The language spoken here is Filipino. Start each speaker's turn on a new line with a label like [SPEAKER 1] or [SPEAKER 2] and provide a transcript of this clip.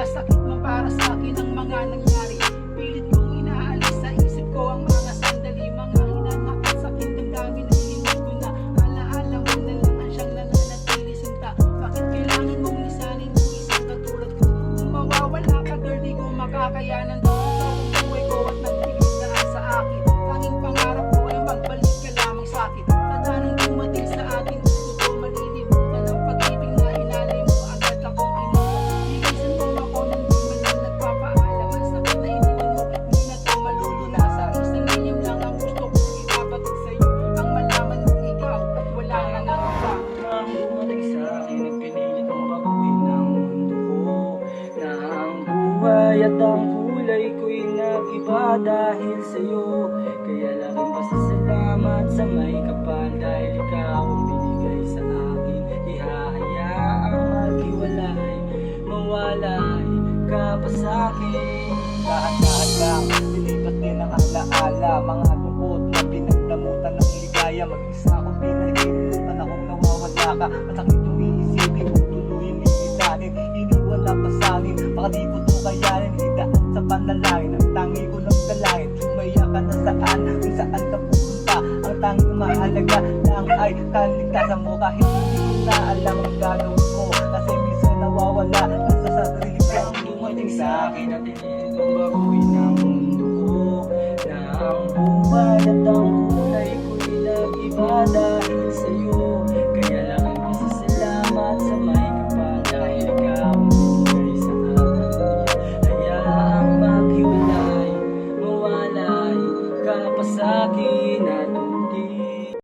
[SPEAKER 1] Masakit man para sa akin ang mga nangyari. Pilit kong inaalis sa isip ko ang mga sandali, mga hinanak at sakit ng dami na ilimot ko na. Alaala mo na lang ang siyang nananatili sinta. Bakit kailangan mong lisanin ng isang katulad ko? Kung mawawala ka girl, di ko makakayanan. Ikaw ang buhay ko at nagtigilaan sa akin. Tanging pangarap ko ay magbalik ka lamang sa akin. Tatanang dumating sa atin, gusto ko malilimutan ang pag-ibig na inalay mo. Agad akong inuwan. Bilisan mo ako nang di man lang nagpapaalam. Ang sakit na iniwan mo, di na to malulunasa. Isang lihim lang ang gusto kong ipabatid sa'yo. Ang malaman mo ikaw at wala nang iba.
[SPEAKER 2] Nang dumating sa akin, nagpinilit kong baguhin ang mundo ko. Na ang buhay at ang kulay ko'y nag-iba dahil sa'yo. Kaya laking pasasalamat sa may kapal, dahil ikaw ang binigay sa akin. Ihahayaang maghiwalay, mawalay ka pa sa'kin.
[SPEAKER 3] Lahat-lahat lang, nilipat din ang alaala. Mga lungkot na pinagdamutan ng ligaya. Mag-isa akong pinagilitan akong nawawala ka. Masakit yung iisipin kung tuluyin iitanin. Iniwan na pa sa'kin, baka di ko to kayanin. Idaan sa panalangin, ang tangi ko ng dalangin. Sumaya ka na saan, kung saan ka pupunta. Ang tanging mahalaga lang ay kaligtasan mo. Kahit hindi ko na alam ang gagawin ko, kasi miso nawawala na sa sarili ko.
[SPEAKER 2] Dumating sa akin at pinilit kong baguhin ang mundo ko. Na ang buhay at ang kulay ko'y nag-iba dahil sa'yo.